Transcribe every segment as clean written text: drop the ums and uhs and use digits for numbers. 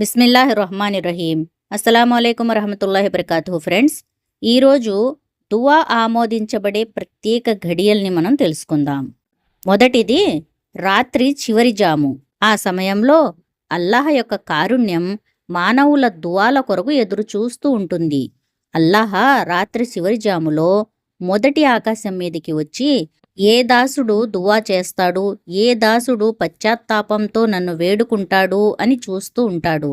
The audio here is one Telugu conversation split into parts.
బిస్మిల్లాహిర్రహ్మానిర్రహీం. అస్సలాము అలైకుం వరహమతుల్లాహి వబరకాతుహు. ఫ్రెండ్స్, ఈరోజు దువా ఆమోదించబడే ప్రత్యేక ఘడియల్ని మనం తెలుసుకుందాం. మొదటిది రాత్రి చివరి జాము. ఆ సమయంలో అల్లాహ్ యొక్క కారుణ్యం మానవుల దువాల కొరకు ఎదురు చూస్తూ ఉంటుంది. అల్లాహ్ రాత్రి చివరి జాములో మొదటి ఆకాశం మీదికి వచ్చి ఏ దాసుడు దువా చేస్తాడు, ఏ దాసుడు పశ్చాత్తాపంతో నన్ను వేడుకుంటాడు అని చూస్తూ ఉంటాడు.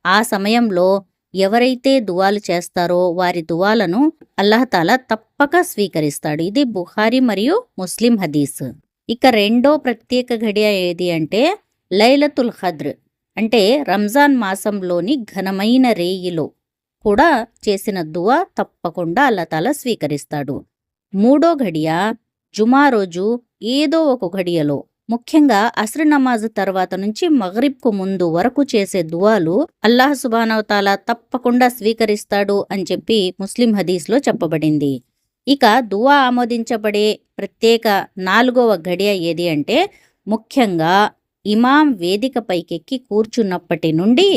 ఆ సమయంలో ఎవరైతే దువాలు చేస్తారో వారి దువాలను అల్లాహతాలా తప్పక స్వీకరిస్తాడు. ఇది బుఖారీ మరియు ముస్లిం హదీస్. ఇక రెండో ప్రత్యేక ఘడియ ఏది అంటే లైలతుల్ ఖద్ర్, అంటే రంజాన్ మాసంలోని ఘనమైన రేయిలో కూడా చేసిన దువా తప్పకుండా అల్లాహతాలా స్వీకరిస్తాడు. మూడో ఘడియ జుమా రోజు ఏదో ఒక ఘడియలో, ముఖ్యంగా అస్ర్ నమాజ్ తర్వాత నుంచి మగ్రిబ్కు ముందు వరకు చేసే దువాలు అల్లాహ్ సుబ్హానహు తాలా తప్పకుండా స్వీకరిస్తాడు అని చెప్పి ముస్లిం హదీస్లో చెప్పబడింది. ఇక దువా ఆమోదించబడే ప్రత్యేక నాలుగవ ఘడియ ఏది అంటే ముఖ్యంగా ఇమాం వేదిక పైకెక్కి కూర్చున్నప్పటి నుండి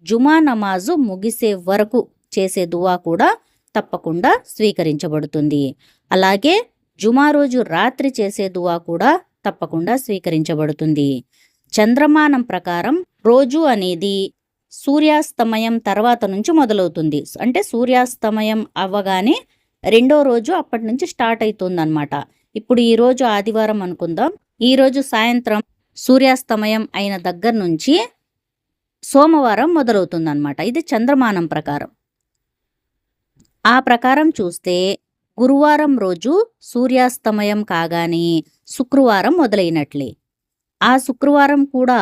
జుమా నమాజు ముగిసే వరకు చేసే దువా కూడా తప్పకుండా స్వీకరించబడుతుంది. అలాగే జుమా రోజు రాత్రి చేసే దువా కూడా తప్పకుండా స్వీకరించబడుతుంది. చంద్రమానం ప్రకారం రోజు అనేది సూర్యాస్తమయం తర్వాత నుంచి మొదలవుతుంది. అంటే సూర్యాస్తమయం అవ్వగానే రెండో రోజు అప్పటి నుంచి స్టార్ట్ అవుతుందన్నమాట. ఇప్పుడు ఈరోజు ఆదివారం అనుకుందాం. ఈరోజు సాయంత్రం సూర్యాస్తమయం అయిన దగ్గర నుంచి సోమవారం మొదలవుతుందన్నమాట. ఇది చంద్రమానం ప్రకారం. ఆ ప్రకారం చూస్తే గురువారం రోజు సూర్యాస్తమయం కాగానే శుక్రవారం మొదలైనట్లే. ఆ శుక్రవారం కూడా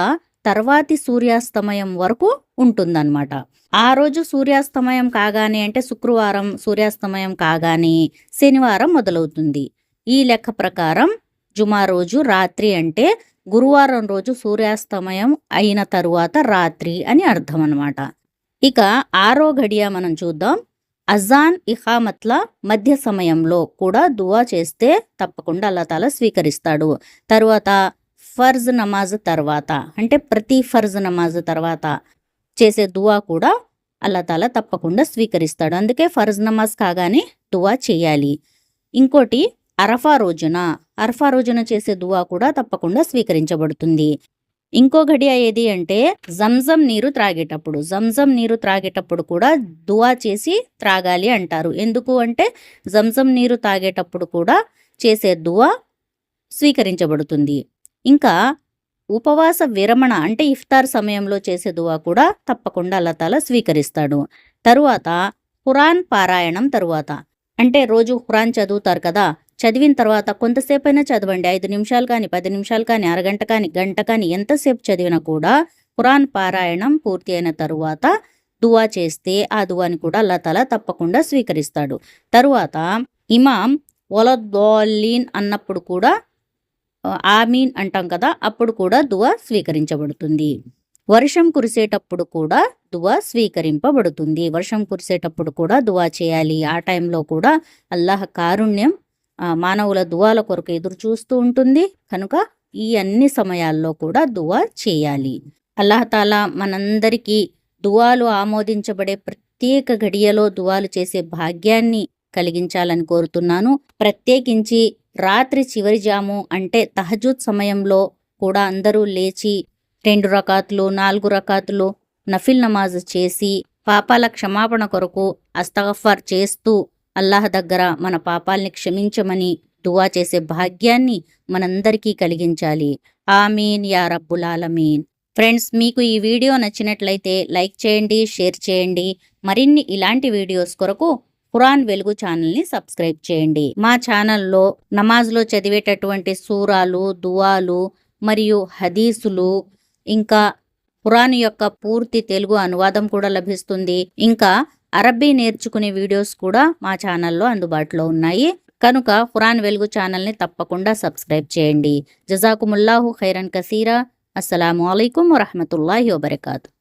తర్వాతి సూర్యాస్తమయం వరకు ఉంటుందన్నమాట. ఆ రోజు సూర్యాస్తమయం కాగానే అంటే శుక్రవారం సూర్యాస్తమయం కాగానే శనివారం మొదలవుతుంది. ఈ లెక్క ప్రకారం జుమా రోజు రాత్రి అంటే గురువారం రోజు సూర్యాస్తమయం అయిన తరువాత రాత్రి అని అర్థం అన్నమాట. ఇక ఆరో ఘడియ మనం చూద్దాం. అజాన్ ఇఖామత్ల మధ్య సమయంలో కూడా దువా చేస్తే తప్పకుండా అల్లాహతాలా స్వీకరిస్తాడు. తరువాత ఫర్జ్ నమాజ్ తర్వాత, అంటే ప్రతి ఫర్జ్ నమాజ్ తర్వాత చేసే దువా కూడా అల్లాహతాలా తప్పకుండా స్వీకరిస్తాడు. అందుకే ఫర్జ్ నమాజ్ కాగానే దువా చేయాలి. ఇంకోటి అరఫా రోజున చేసే దువా కూడా తప్పకుండా స్వీకరించబడుతుంది. ఇంకో ఘడియ ఏది అంటే జంజం నీరు త్రాగేటప్పుడు కూడా దువా చేసి త్రాగాలి అంటారు. ఎందుకు అంటే జంజం నీరు తాగేటప్పుడు కూడా చేసే దువా స్వీకరించబడుతుంది. ఇంకా ఉపవాస విరమణ అంటే ఇఫ్తార్ సమయంలో చేసే దువా కూడా తప్పకుండా అల్లాహతాలా స్వీకరిస్తాడు. తరువాత ఖురాన్ పారాయణం తరువాత, అంటే రోజు ఖురాన్ చదువుతారు కదా, చదివిన తర్వాత కొంతసేపైనా చదవండి. 5 నిమిషాలు కానీ 10 నిమిషాలు కానీ అరగంట కానీ గంట కానీ ఎంతసేపు చదివినా కూడా ఖురాన్ పారాయణం పూర్తి అయిన తరువాత దువా చేస్తే ఆ దువాని కూడా అల్లాహతాలా తప్పకుండా స్వీకరిస్తాడు. తరువాత ఇమాం వలద్దోలీన్ అన్నప్పుడు కూడా ఆమీన్ అంటాం కదా, అప్పుడు కూడా దువా స్వీకరించబడుతుంది. వర్షం కురిసేటప్పుడు కూడా దువా స్వీకరింపబడుతుంది. వర్షం కురిసేటప్పుడు కూడా దువా చేయాలి. ఆ టైంలో కూడా అల్లాహ్ కారుణ్యం మానవుల దువాల కొరకు ఎదురు చూస్తూ ఉంటుంది. కనుక ఈ అన్ని సమయాల్లో కూడా దువా చేయాలి. అల్లాహతాలా మనందరికీ దువాలు ఆమోదించబడే ప్రత్యేక ఘడియలో దువాలు చేసే భాగ్యాన్ని కలిగించాలని కోరుతున్నాను. ప్రత్యేకించి రాత్రి చివరి జాము అంటే తహజుద్ సమయంలో కూడా అందరూ లేచి 2 రకాతులు 4 రకాతులు నఫిల్ నమాజ్ చేసి పాపాల క్షమాపణ కొరకు అస్తగఫర్ చేస్తూ అల్లాహ్ దగ్గర మన పాపాల్ని క్షమించమని దువా చేసే భాగ్యాన్ని మనందరికీ కలిగించాలి. ఆమీన్ యా రబ్బుల్ ఆలమీన్. ఫ్రెండ్స్, మీకు ఈ వీడియో నచ్చినట్లయితే లైక్ చేయండి, షేర్ చేయండి. మరిన్ని ఇలాంటి వీడియోస్ కొరకు ఖురాన్ వెలుగు ఛానల్ని సబ్స్క్రైబ్ చేయండి. మా ఛానల్లో నమాజ్లో చదివేటటువంటి సూరాలు, దువాలు మరియు హదీసులు, ఇంకా ఖురాన్ యొక్క పూర్తి తెలుగు అనువాదం కూడా లభిస్తుంది. ఇంకా అరబ్బీ నేర్చుకునే వీడియోస్ కూడా మా ఛానల్లో అందుబాటులో ఉన్నాయి. కనుక ఖురాన్ వెలుగు ఛానల్ని తప్పకుండా సబ్స్క్రైబ్ చేయండి. జజాకుముల్లాహు ఖైరన్ కసీరా. అస్సలాము అలైకుం వరహమతుల్లాహి వబరకాతుహు.